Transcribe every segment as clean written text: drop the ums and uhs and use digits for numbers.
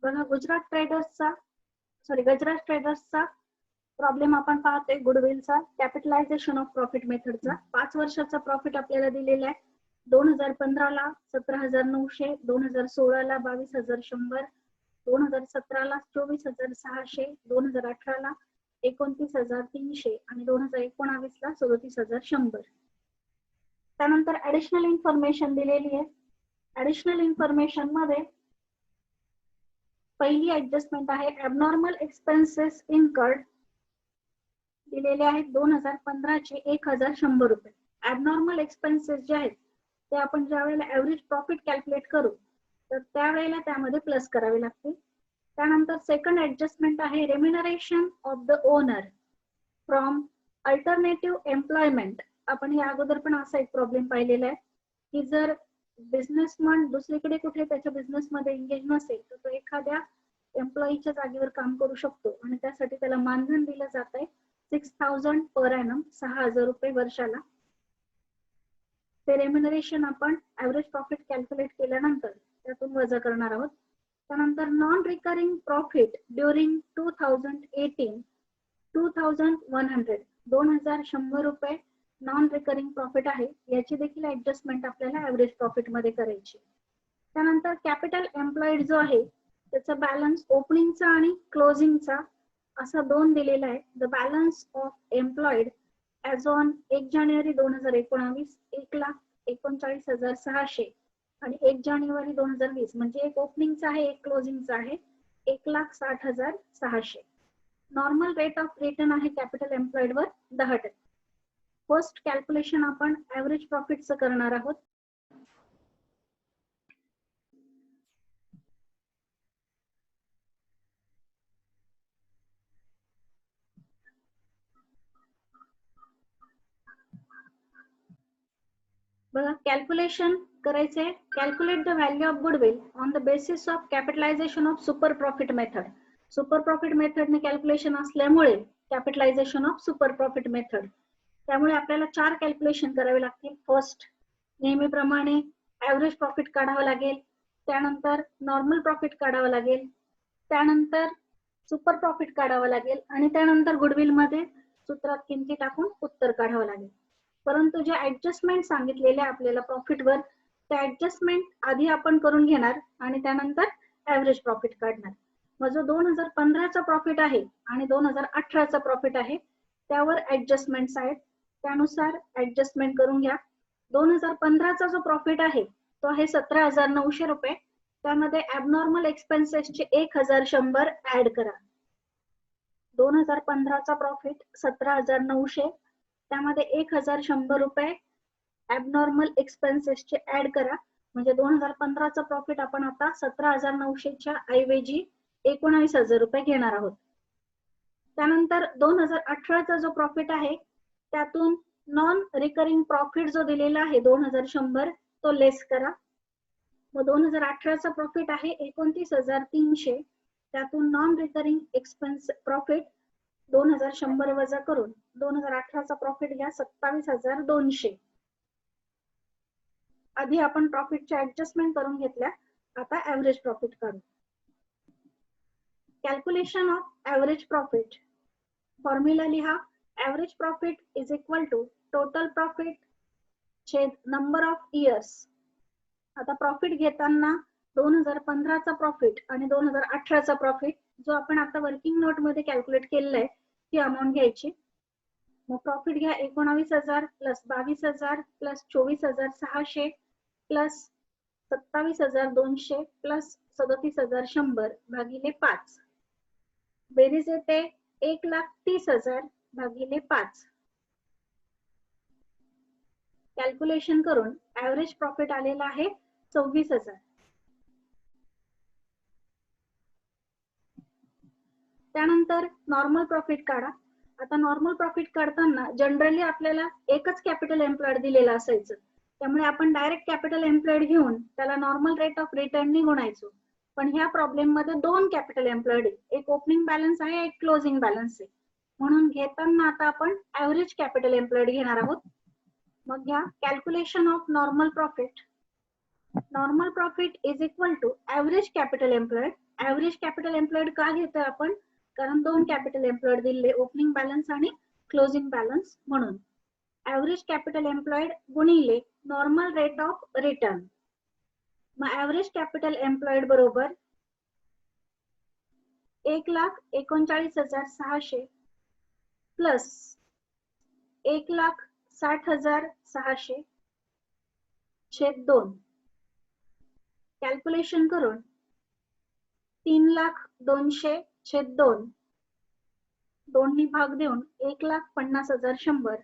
बघा गजराज ट्रेडर्सचा प्रॉब्लेम आपण पाहतोय गुडविलचा, कॅपिटलायझेशन ऑफ प्रॉफिट मेथडचा. 5 वर्षाचा प्रॉफिट आपल्याला दिलेला आहे. 2015 ला 17,900, 2016 ला 22,100, 2017 ला 24,600, 2018 ला 29,300 आणि 2019 ला 37,100. त्यानंतर ऍडिशनल इन्फॉर्मेशन दिलेली आहे. ऍडिशनल इन्फॉर्मेशन मध्ये पहिली ऍडजस्टमेंट आहे ऍबनॉर्मल एक्सपेन्सेस इनकर्ड, दिलेले आहेत 2015 चे 1,100 रुपये. ऍबनॉर्मल एक्सपेन्सेस जे आहेत ते आपण ज्या वेळेला ऍव्हरेज प्रॉफिट कॅल्क्युलेट करू तर त्यावेळेला त्यामध्ये प्लस करावे लागतील. त्यानंतर सेकंड ऍडजस्टमेंट आहे remuneration of the owner from alternative employment. आपण या अगोदर पण असा एक प्रॉब्लेम पाहिलेला आहे की जर बिझनेसमन दुसरीकडे कुठे त्याच्या बिझनेसमध्ये एंगेज नसेल तर तो एखाद्या एम्प्लॉईच्या जागेवर काम करू शकतो आणि त्यासाठी त्याला मानधन दिलं जात आहे 6,000 पर ॲनम, 6,000 रुपये वर्षाला. ते रेम्युनरेशन आपण ऍव्हरेज प्रॉफिट कॅल्क्युलेट केल्यानंतर त्यातून वजा करणार आहोत. त्यानंतर नॉन रिकरिंग प्रॉफिट ड्युरिंग 2018 2,100, 2,100 रुपये नॉन रिकरिंग प्रॉफिट आहे. याची देखील ऍडजस्टमेंट आपल्याला ऍव्हरेज प्रॉफिट मध्ये करायची. त्यानंतर कॅपिटल एम्प्लॉईड जो आहे त्याचा बॅलन्स ओपनिंगचा आणि क्लोजिंगचा असा 2 दिलेला आहे. The balance of employed as on 1 जानेवारी 2019 1,39,600 आणि 1 जानेवारी 2020 म्हणजे एक ओपनिंगचा आहे एक क्लोजिंगचा आहे 1,60,600. नॉर्मल रेट ऑफ रिटर्न आहे कॅपिटल एम्प्लॉईड वर 10%. फर्स्ट कॅल्क्युलेशन आपण ऍव्हरेज प्रॉफिटचं करणार आहोत. बघा कॅल्क्युलेशन करायचे. Calculate the value of goodwill on the basis of capitalisation of super profit method. Super profit मेथडने कॅल्क्युलेशन असल्यामुळे capitalisation of super profit method. त्यामुळे आपल्याला 4 कॅल्क्युलेशन करावे लागतील. फर्स्ट नेहमीप्रमाणे ऍव्हरेज प्रॉफिट काढावं लागेल, त्यानंतर नॉर्मल प्रॉफिट काढावं लागेल, त्यानंतर सुपर प्रॉफिट काढावं लागेल आणि त्यानंतर गुडविल मध्ये सूत्रात किमती टाकून उत्तर काढावं लागेल. परंतु जे ऍडजस्टमेंट सांगितलेले आपल्याला प्रॉफिटवर त्या ऍडजस्टमेंट आधी आपण करून घेणार आणि त्यानंतर ऍव्हरेज प्रॉफिट काढणार. मग जो 2015चा प्रॉफिट आहे आणि 2018चा प्रॉफिट आहे त्यावर ऍडजस्टमेंट्स आहेत, त्यानुसार ऍडजस्टमेंट करून घ्या. 2015चा जो प्रॉफिट आहे तो आहे 17,900 रुपये. त्यामध्ये ऍबनॉर्मल एक्सपेन्सेसचे 1,100 ऍड करा. 2015चा प्रॉफिट 17,900, त्यामध्ये 1,100 रुपये ऍबनॉर्मल एक्सपेन्सेसचे ऍड करा. म्हणजे 2015चा प्रॉफिट आपण आता 17,900च्या ऐवजी 19,000 रुपये घेणार आहोत. त्यानंतर 2018चा जो प्रॉफिट आहे त्यातून नॉन रिकरिंग प्रॉफिट जो दिलेला आहे 2,100 तो लेस करा. मग 2018चा प्रॉफिट आहे 29,300, त्यातून नॉन रिकरिंग एक्सपेन्स प्रॉफिट 2,100 वजा करून 2018चा प्रॉफिट घ्या 27,200. आधी आपण प्रॉफिटच्या ऍडजस्टमेंट करून घेतल्या, आता ऍव्हरेज प्रॉफिट काढू. Calculation of average profit. Formula लिहा. Average profit is equal to total profit छेद नंबर ऑफ इयर्स. आता प्रॉफिट घेताना 2015चा प्रॉफिट आणि 2018चा प्रॉफिट जो आपण आता वर्किंग नोट मध्ये कॅल्क्युलेट केलेला आहे ती अमाऊंट घ्यायची. मग प्रॉफिट घ्या 19,000 प्लस 22,000 प्लस 24,600 प्लस 27,200 प्लस 37,100 भागिले 5. बेरीज येते 1,30,000 भागिले 5. कॅल्क्युलेशन करून ऍव्हरेज प्रॉफिट आलेला आहे 24,000. त्यानंतर नॉर्मल प्रॉफिट काढा. आता नॉर्मल प्रॉफिट काढताना जनरली आपल्याला एकच कॅपिटल एम्प्लॉयड दिलेला असायचं, त्यामुळे आपण डायरेक्ट कॅपिटल एम्प्लॉयड घेऊन त्याला नॉर्मल रेट ऑफ रिटर्ननी गुणायचो. पण ह्या प्रॉब्लेम मध्ये 2 कॅपिटल एम्प्लॉयड आहे, एक ओपनिंग बॅलन्स आहे एक क्लोजिंग बॅलन्स आहे. म्हणून घेताना आता आपण ऍव्हरेज कॅपिटल एम्प्लॉयड घेणार आहोत. मग घ्या calculation of normal profit. Normal profit is equal to average capital employed. Average capital employed का घेतोय आपण? कारण दोन कॅपिटल एम्प्लॉयड दिले, ओपनिंग बॅलन्स आणि क्लोजिंग बॅलन्स, म्हणून ऍव्हरेज कॅपिटल एम्प्लॉयड गुणिले नॉर्मल रेट ऑफ रिटर्न. मग ऍव्हरेज कॅपिटल एम्प्लॉयड बरोबर 1,39,600 प्लस 1,60,600 छेद 2. कॅल्क्युलेशन करून 3,02,000 छेद 2 दोन्ही भाग देऊन 1,50,100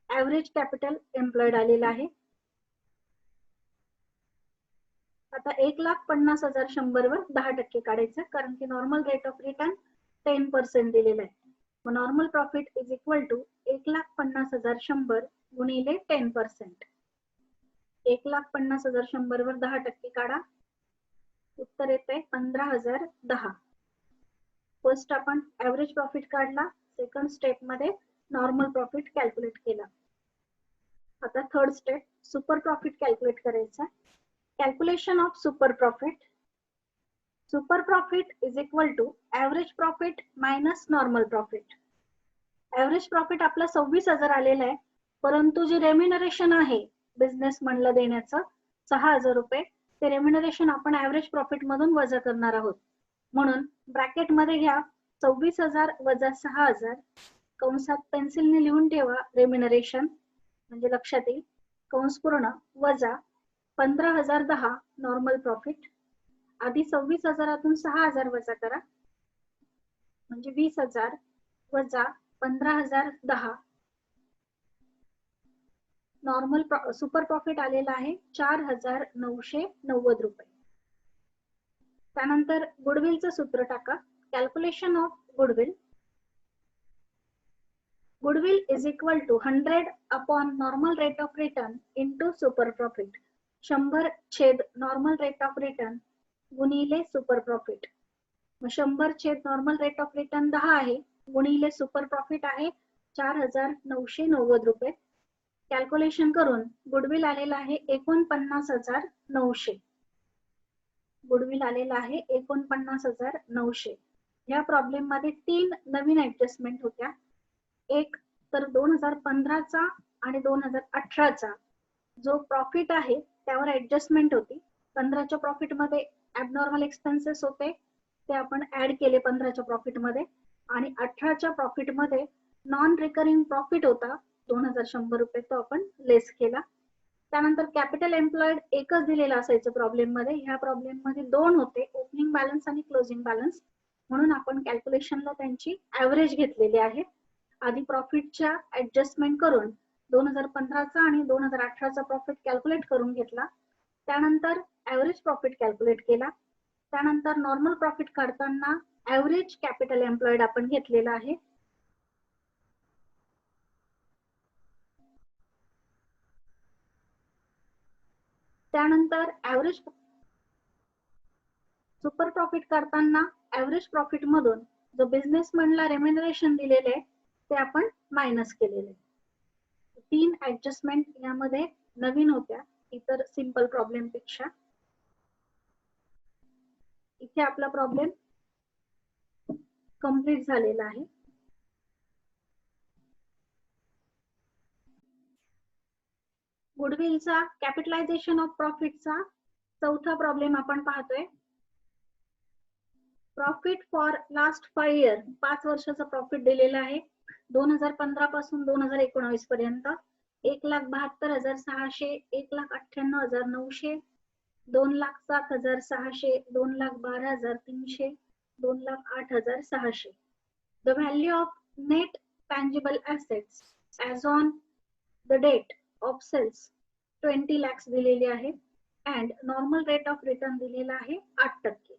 ऍव्हरेज कॅपिटल एम्प्लॉयड आलेला आहे. आता 1,50,100 वर 10% काढायचं, कारण की नॉर्मल रेट ऑफ रिटर्न 10% दिलेला आहे. मग normal profit is equal to 1,50,100 गुणिले 10%. 1,50,100 वर 10% काढा, उत्तर येते 15,010. फर्स्ट आपण ऍव्हरेज प्रॉफिट काढला, सेकंड स्टेप मध्ये नॉर्मल प्रॉफिट कॅल्क्युलेट केला. आता third step super profit calculate करायचा. Calculation of super profit. Super profit is equal to average profit minus normal profit. Average profit आपला 26,000 आलेला आहे, परंतु जे रेम्युनरेशन आहे बिझनेस म्हणला देण्याचं 6,000 रुपये, ते रेम्युनरेशन आपण ऍव्हरेज प्रॉफिट मधून वजा करणार आहोत. म्हणून ब्रॅकेट मध्ये घ्या 26,000 वजा 6,000, कंसात पेन्सिलने लिहून ठेवा रेम्युनरेशन, म्हणजे लक्षात येईल, कंस पूर्ण, वजा 15,010 नॉर्मल प्रॉफिट. आधी 26,000तून 6,000 वजा करा, म्हणजे 20,000 वजा 15,010. नॉर्मल सुपर प्रॉफिट आलेला आहे 4,990 रुपये. त्यानंतर गुडविलचं सूत्र टाका. Calculation of goodwill. Goodwill is equal to 100 upon normal rate of return into super profit. 100 छेद नॉर्मल रेट ऑफ रिटर्न गुणिले सुपर प्रॉफिट. 100 छेद नॉर्मल रेट ऑफ रिटर्न 10 आहे, गुणिले सुपर प्रॉफिट आहे 4,990 रुपये. कॅल्क्युलेशन करून गुडविल आलेला आहे 49,900. गुडविल आलेला आहे 49,900. या प्रॉब्लेम मध्ये 3 नवीन ऍडजस्टमेंट होत्या. एक तर 2015चा आणि 2018चा जो प्रॉफिट आहे त्यावर ऍडजस्टमेंट होती. 15च्या प्रॉफिट मध्ये ऍबनॉर्मल एक्सपेन्सेस होते, ते आपण ऍड केले 15च्या प्रॉफिट मध्ये, आणि 18च्या प्रॉफिट मध्ये नॉन रिकरिंग प्रॉफिट होता 2,100 रुपये, तो आपण लेस केला. त्यानंतर कॅपिटल एम्प्लॉयड एकच दिलेला असायचं प्रॉब्लेम मध्ये. ह्या प्रॉब्लेम मध्ये 2 होते, ओपनिंग बॅलन्स आणि क्लोजिंग बॅलन्स, म्हणून आपण कॅल्क्युलेशनला त्यांची ऍव्हरेज घेतलेली आहे. आधी प्रॉफिटच्या ऍडजस्टमेंट करून 2015चा आणि 2018चा प्रॉफिट कॅल्क्युलेट करून घेतला. त्यानंतर ऍव्हरेज प्रॉफिट कॅल्क्युलेट केला. त्यानंतर नॉर्मल प्रॉफिट काढताना ऍव्हरेज कॅपिटल एम्प्लॉयड आपण घेतलेला आहे. त्यानंतर ऍव्हरेज सुपर प्रॉफिट करताना ऍव्हरेज प्रॉफिट मधून जो बिझनेसमॅनला रेम्युनरेशन दिलेले ते आपण मायनस केलेले. 3 ऍडजस्टमेंट यामध्ये नवीन होत्या इतर सिंपल प्रॉब्लेम पेक्षा. इथे आपला प्रॉब्लेम कंप्लीट झालेला आहे. गुडविलचा कॅपिटलायझेशन ऑफ प्रॉफिटचा चौथा प्रॉब्लेम आपण पाहतोय. प्रॉफिट फॉर लास्ट 5 इयर, 5 वर्षाचा प्रॉफिट दिलेला आहे. 2015 पासून 2019 पर्यंत 1,72,600, 1,98,900, 2,07,600, 2,12,300, 2,08,600. The value of net tangible assets as on the date of sales 20 lakhs दिलेली आहे, and normal rate of return दिलेला आहे 8%.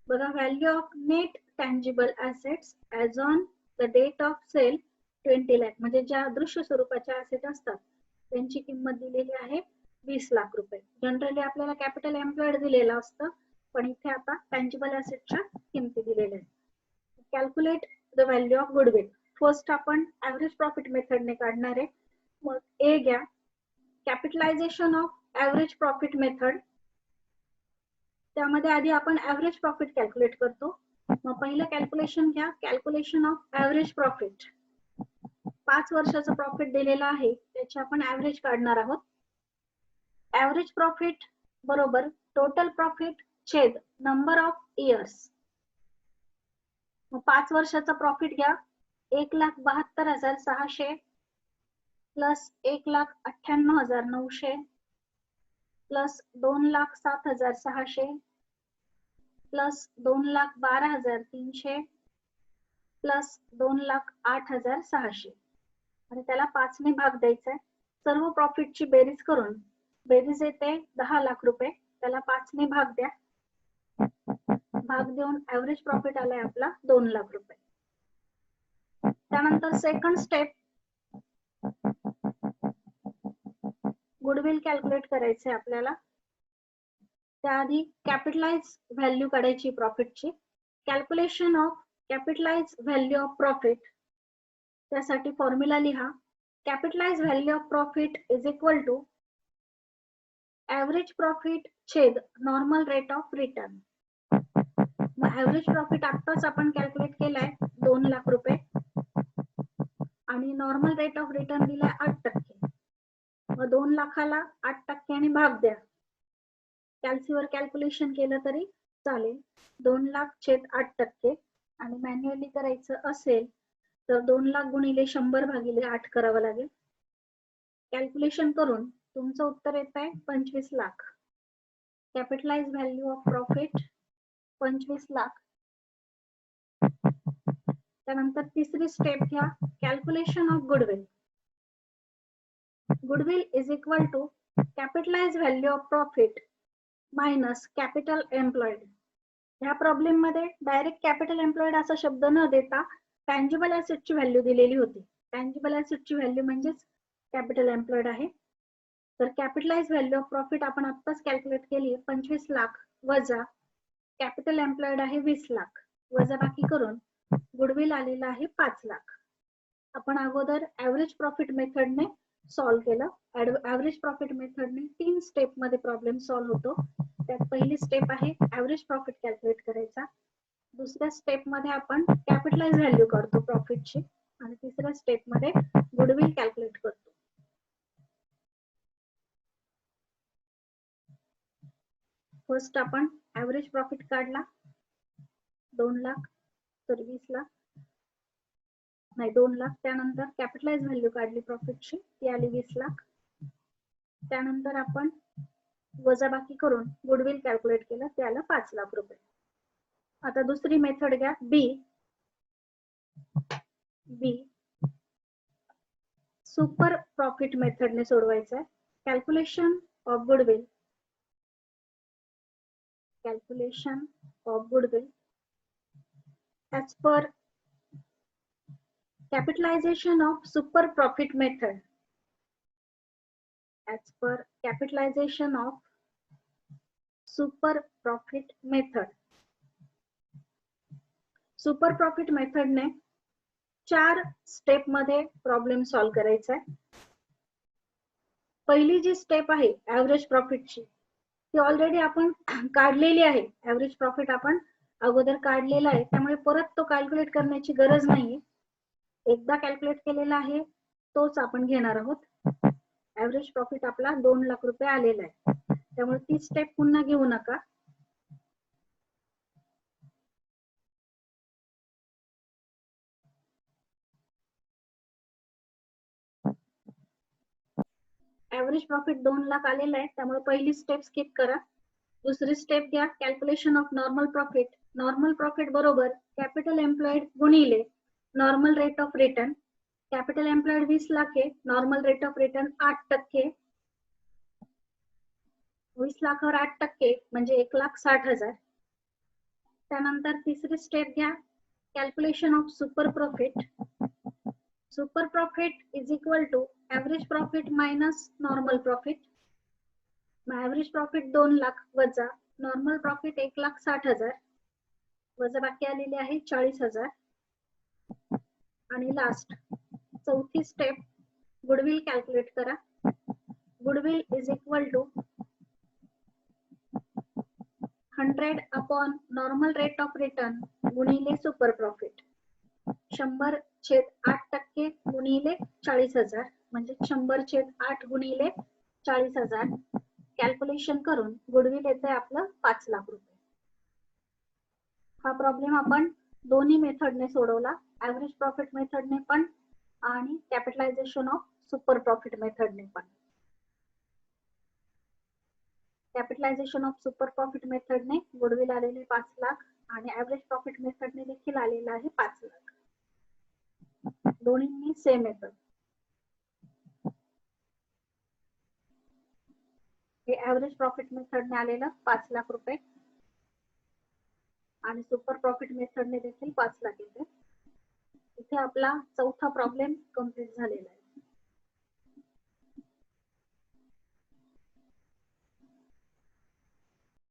बघा, value of net tangible assets as on the date of sale 20 lakh, म्हणजे ज्या दृश्य स्वरूपाच्या ऍसेट असतात त्यांची किंमत दिलेली आहे 20 लाख रुपये. जनरली आपल्याला कॅपिटल एम्प्लॉयड दिलेलं असतं, पण इथे आता टँजिबल ऍसेटच्या किमती दिलेल्या आहेत. Calculate the value of goodwill. First आपण ऍव्हरेज प्रॉफिट मेथडने काढणार आहे. मग ए घ्या, capitalisation of average profit method. त्यामध्ये आधी आपण ऍव्हरेज प्रॉफिट कॅल्क्युलेट करतो. मग पहिलं कॅल्क्युलेशन घ्या, कॅल्क्युलेशन ऑफ ऍव्हरेज प्रॉफिट. 5 वर्षाचं प्रॉफिट दिलेलं आहे, त्याची आपण ऍव्हरेज काढणार आहोत. ऍव्हरेज प्रॉफिट बरोबर टोटल प्रॉफिट छेद नंबर ऑफ इयर्स. मग 5 वर्षाचा प्रॉफिट घ्या, 1,72,600 प्लस 1,98,900 प्लस 2,07,600 प्लस 2,12,300 प्लस 2,08,600 आणि त्याला 5 ने भाग द्यायचा आहे. सर्व प्रॉफिटची बेरीज करून बेरीज येते 10 लाख रुपये. त्याला 5 ने भाग द्या. भाग देऊन ऍव्हरेज प्रॉफिट आलाय आपला 2 लाख रुपये. त्यानंतर सेकंड स्टेप, गुडविल कॅल्क्युलेट करायचे आपल्याला. त्याआधी कॅपिटलाइज व्हॅल्यू काढायची प्रॉफिटची. Calculation of capitalise value of profit. त्यासाठी फॉर्म्युला लिहा. Capitalise value of profit is equal to average profit छेद नॉर्मल रेट ऑफ रिटर्न. मग ऍव्हरेज प्रॉफिट आत्ताच आपण कॅल्क्युलेट केलाय 2 लाख रुपये आणि नॉर्मल रेट ऑफ रिटर्न दिलाय 8%. मग 2 लाखाला 8% भाग द्या. कॅल्सीवर कॅल्क्युलेशन केलं तरी चालेल. 2 लाख छेद 8% आणि मॅन्युअली करायचं असेल तर 2 लाख गुणिले 100 भागिले 8 करावं लागेल. कॅल्क्युलेशन करून तुमचं उत्तर येत आहे 25 lakh. Capitalise value of profit 25 lakh. त्यानंतर तिसरी स्टेप घ्या, calculation of goodwill. Goodwill is equal to capitalise value of profit minus capital employed. ह्या प्रॉब्लेम मध्ये डायरेक्ट कॅपिटल एम्प्लॉयड असा शब्द न देता टँजिबल ऍसेटची व्हॅल्यू दिलेली होती. टँजिबल ऍसेटची व्हॅल्यू म्हणजेच कॅपिटल एम्प्लॉयड आहे. तर कॅपिटलाइज व्हॅल्यू ऑफ प्रॉफिट आपण आत्ताच कॅल्क्युलेट केली 25 लाख वजा कॅपिटल एम्प्लॉयड आहे 20 लाख वजा बाकी करून गुडविल आलेला आहे 5 लाख. आपण अगोदर ऍव्हरेज प्रॉफिट मेथडने सॉल्व्ह केलं. ऍव्हरेज प्रॉफिट मेथडने 3 स्टेप मध्ये प्रॉब्लेम सॉल्व्ह होतो. त्यात पहिली स्टेप आहे ऍव्हरेज प्रॉफिट कॅल्क्युलेट करायचा. दुसऱ्या स्टेप मध्ये आपण कॅपिटलाइज व्हॅल्यू काढतो प्रॉफिटची आणि तिसऱ्या स्टेप मध्ये गुडविल कॅल्क्युलेट करतो. फर्स्ट आपण ऍव्हरेज प्रॉफिट काढला 2 लाख तर 20 लाख नाही 2 लाख. त्यानंतर कॅपिटलाइज व्हॅल्यू काढली प्रॉफिटची, ती आली 20 लाख. त्यानंतर आपण वजाबाकी करून गुडविल कॅल्क्युलेट केलं, ते आलं 5 लाख रुपये. आता दुसरी मेथड घ्या, बी सुपर प्रॉफिट मेथडने सोडवायचं आहे. Calculation of goodwill as per capitalization of super profit method. As per capitalization of super profit method. Super profit method ने 4 स्टेप मध्ये प्रॉब्लेम सॉल्व्ह करायचा आहे. पहिली जी स्टेप आहे ऍव्हरेज प्रॉफिटची, ती ऑलरेडी आपण काढलेली आहे. ऍव्हरेज प्रॉफिट आपण अगोदर काढलेला आहे, त्यामुळे परत तो कॅल्क्युलेट करण्याची गरज नाहीये. एकदा कॅल्क्युलेट केलेला आहे तोच आपण घेणार आहोत. ऍव्हरेज प्रॉफिट आपला 2 लाख रुपये आलेला आहे, त्यामुळे ती स्टेप पुन्हा घेऊ नका. ऍव्हरेज प्रॉफिट 2 लाख आलेला आहे, त्यामुळे पहिली स्टेप स्किप करा. दुसरी स्टेप घ्या, calculation of normal profit. Normal profit बरोबर कॅपिटल एम्प्लॉयड गुणिले normal rate of return. Capital employed 20 lakh आहे, नॉर्मल रेट ऑफ रिटर्न 8%. 20 लाखावर 8% म्हणजे 1,60,000. त्यानंतर तिसरी स्टेप घ्या, calculation of super profit. Super profit is equal to average profit minus normal profit. Average profit 2 lakh वजा normal profit 1,60,000 वजा बाकी आलेले आहे 40,000. आणि लास्ट चौथी स्टेप गुडविल कॅल्क्युलेट करा. Goodwill is equal to 100 upon normal rate of return गुणिले super profit. 100/8% गुणिले 40,000 म्हणजे 100/8 गुणिले 40,000. कॅल्क्युलेशन करून गुडविल येते आपलं 5 लाख रुपये. हा प्रॉब्लेम आपण दोन्ही मेथडने सोडवला, ऍव्हरेज प्रॉफिट मेथडने पण आणि कॅपिटलायझेशन ऑफ सुपर प्रॉफिट मेथडने पण. कॅपिटलायझेशन ऑफ सुपर प्रॉफिट मेथडने गुडविल आलेले 5 लाख आणि ऍव्हरेज प्रॉफिट मेथडने देखील आलेला आहे 5 लाख. दोन्हींनी सेम येतं. हे ऍव्हरेज प्रॉफिट मेथडने आलेलं 5 लाख रुपये आणि सुपर प्रॉफिट मेथडने देखील 5 लाख येते. इथे आपला चौथा प्रॉब्लेम कम्प्लीट झालेला आहे.